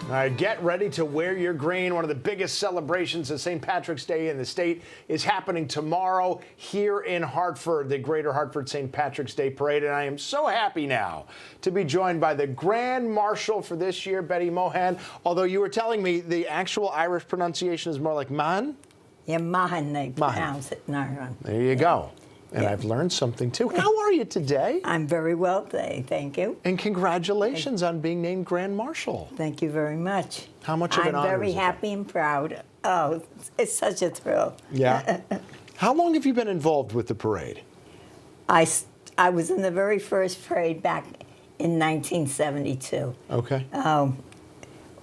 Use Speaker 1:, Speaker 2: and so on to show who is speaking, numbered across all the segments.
Speaker 1: All right, get ready to wear your green. One of the biggest celebrations of St. Patrick's Day in the state is happening tomorrow here in Hartford, the Greater Hartford St. Patrick's Day Parade. And I am so happy now to be joined by the Grand Marshal for this year, Betty Mohan. Although you were telling me the actual Irish pronunciation is more like Mohan?
Speaker 2: Yeah, Mohan, they pronounce it in Ireland.
Speaker 1: There you go. And I've learned something, too. How are you today?
Speaker 2: I'm very well today, thank you.
Speaker 1: And congratulations on being named Grand Marshal.
Speaker 2: Thank you very much.
Speaker 1: How much of an honor
Speaker 2: I'm very
Speaker 1: is it?
Speaker 2: happy and proud. Oh, it's such a thrill.
Speaker 1: Yeah. How long have you been involved with the parade?
Speaker 2: I was in the very first parade back in 1972.
Speaker 1: Okay.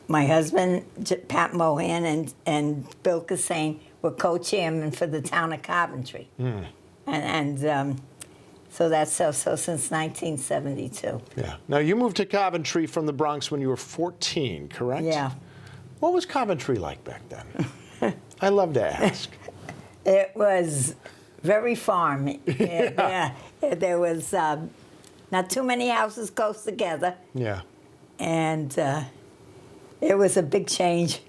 Speaker 2: My husband, Pat Mohan, and Bill Cassane were co-chairmen for the town of Coventry. So that's so since 1972.
Speaker 1: Yeah. Now, you moved to Coventry from the Bronx when you were 14, correct?
Speaker 2: Yeah.
Speaker 1: What was Coventry like back then? I love to ask.
Speaker 2: It was very farm. Yeah. There was not too many houses close together.
Speaker 1: Yeah.
Speaker 2: And it was a big change.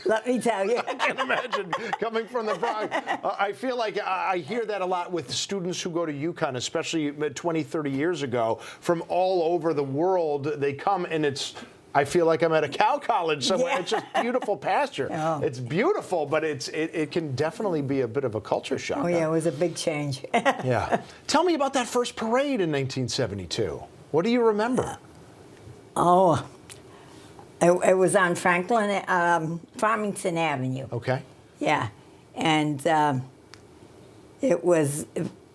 Speaker 2: Let me tell you.
Speaker 1: I can imagine coming from the Bronx. I feel like I hear that a lot with students who go to UConn, especially 20, 30 years ago, from all over the world. They come and I feel like I'm at a cow college somewhere.
Speaker 2: Yeah.
Speaker 1: It's just beautiful pasture.
Speaker 2: Oh.
Speaker 1: It's beautiful, but it can definitely be a bit of a culture shock.
Speaker 2: Oh, yeah, it was a big change.
Speaker 1: Yeah. Tell me about that first parade in 1972. What do you remember?
Speaker 2: It was on Farmington Avenue.
Speaker 1: Okay.
Speaker 2: Yeah, and it was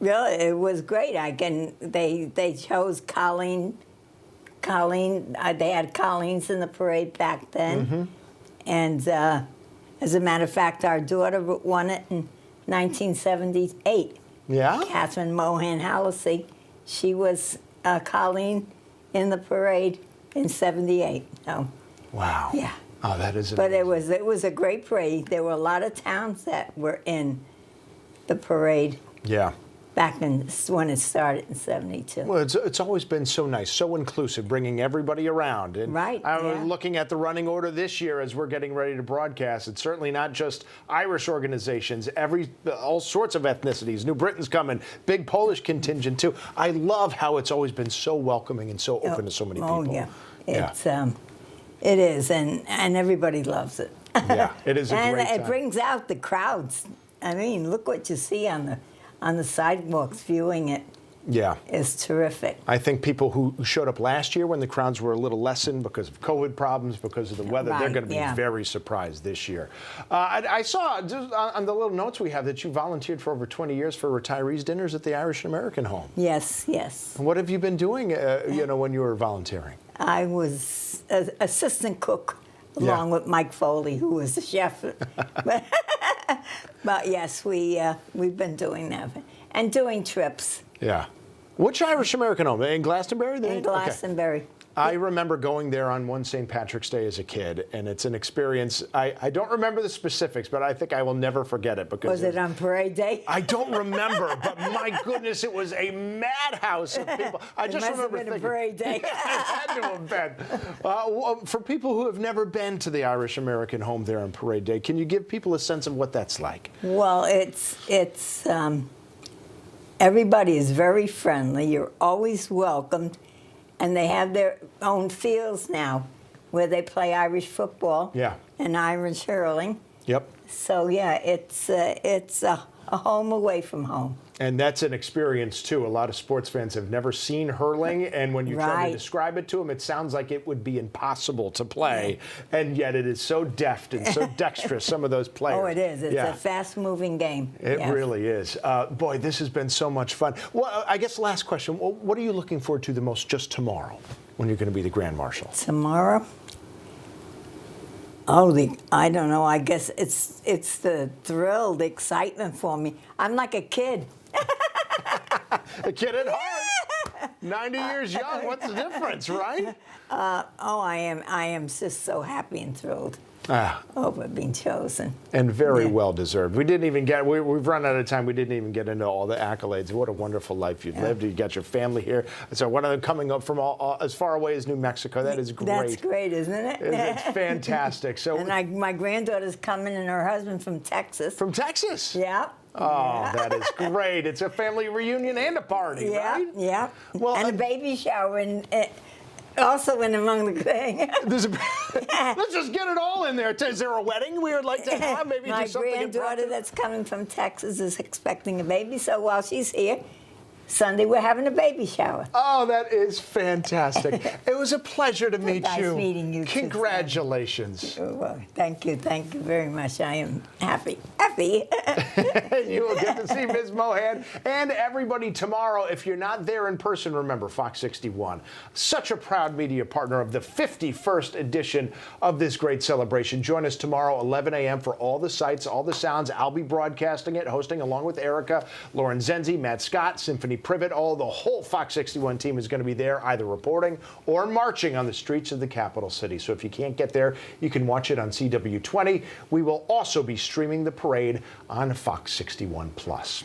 Speaker 2: great. They chose Colleen. They had Colleens in the parade back then, and as a matter of fact, our daughter won it in 1978.
Speaker 1: Yeah.
Speaker 2: Catherine Mohan Hallisey, she was Colleen in the parade in '78. So.
Speaker 1: Wow.
Speaker 2: Yeah.
Speaker 1: Oh, that is
Speaker 2: But
Speaker 1: amazing.
Speaker 2: it was a great parade. There were a lot of towns that were in the parade.
Speaker 1: Yeah.
Speaker 2: Back when it started in '72.
Speaker 1: Well, it's always been so nice, so inclusive, bringing everybody around. And
Speaker 2: right.
Speaker 1: I was looking at the running order this year as we're getting ready to broadcast. It's certainly not just Irish organizations, all sorts of ethnicities. New Britain's coming, big Polish contingent too. I love how it's always been so welcoming and so open to so many people.
Speaker 2: Oh yeah, it is, and everybody loves it.
Speaker 1: Yeah, it is a great time.
Speaker 2: And it brings out the crowds. I mean, look what you see on the sidewalks viewing it.
Speaker 1: Yeah.
Speaker 2: It's terrific.
Speaker 1: I think people who showed up last year when the crowds were a little lessened because of COVID problems, because of the weather, they're going to be very surprised this year. I saw just on the little notes we have that you volunteered for over 20 years for retirees dinners at the Irish American Home.
Speaker 2: Yes, yes.
Speaker 1: What have you been doing, when you were volunteering?
Speaker 2: I was an assistant cook along with Mike Foley, who was the chef. But yes, we've been doing that and doing trips.
Speaker 1: Yeah. Which Irish American Home? In Glastonbury?
Speaker 2: In Glastonbury.
Speaker 1: Okay. I remember going there on one St. Patrick's Day as a kid, and it's an experience. I don't remember the specifics, but I think I will never forget it. Because
Speaker 2: was it on parade day?
Speaker 1: I don't remember, but my goodness, it was a madhouse of people. I just remember thinking,
Speaker 2: parade day.
Speaker 1: It had to have been. For people who have never been to the Irish American Home there on parade day, can you give people a sense of what that's like?
Speaker 2: Well, it's everybody is very friendly. You're always welcomed. And they have their own fields now where they play Irish football and Irish hurling.
Speaker 1: Yep.
Speaker 2: So, yeah, it's a home away from home.
Speaker 1: And that's an experience, too. A lot of sports fans have never seen hurling, and when you try to describe it to them, it sounds like it would be impossible to play, and yet it is so deft and so dexterous, some of those players.
Speaker 2: Oh, it is. It's a fast-moving game.
Speaker 1: It really is. Boy, this has been so much fun. Well, I guess last question, what are you looking forward to the most just tomorrow when you're going to be the Grand Marshal?
Speaker 2: Tomorrow? Oh, I don't know. I guess it's the thrill, the excitement for me. I'm like a kid.
Speaker 1: A kid at heart. 90 years young. What's the difference, right?
Speaker 2: I am just so happy and thrilled
Speaker 1: Ah,
Speaker 2: over being chosen.
Speaker 1: and very
Speaker 2: Yeah.
Speaker 1: well deserved. We didn't even get, we've run out of time. We didn't even get into all the accolades. What a wonderful life you've lived. You got your family here. So one of them coming up from as far away as New Mexico. That is great.
Speaker 2: That's great, isn't it?
Speaker 1: It's fantastic. So
Speaker 2: And my granddaughter's coming, and her husband from Texas.
Speaker 1: from Texas.
Speaker 2: Yeah.
Speaker 1: Oh, that is great. It's a family reunion and a party,
Speaker 2: Yeah,
Speaker 1: right?
Speaker 2: yeah.
Speaker 1: Well,
Speaker 2: and a baby shower, and also in among the thing.
Speaker 1: Let's just get it all in there. Is there a wedding we would like to have? Maybe
Speaker 2: My
Speaker 1: do something
Speaker 2: granddaughter
Speaker 1: impromptu?
Speaker 2: that's coming from Texas is expecting a baby, so while she's here, Sunday we're having a baby shower.
Speaker 1: Oh, that is fantastic. It was a pleasure to meet
Speaker 2: Nice
Speaker 1: you.
Speaker 2: meeting you, too,
Speaker 1: Congratulations.
Speaker 2: Well, thank you very much. I am happy.
Speaker 1: You will get to see Ms. Mohan and everybody tomorrow. If you're not there in person, remember Fox 61. Such a proud media partner of the 51st edition of this great celebration. Join us tomorrow, 11 a.m. for all the sights, all the sounds. I'll be broadcasting it, hosting along with Erica, Lauren Zenzi, Matt Scott, Symphony Privet. The whole Fox 61 team is going to be there, either reporting or marching on the streets of the capital city. So if you can't get there, you can watch it on CW20. We will also be streaming the parade on Fox 61 Plus.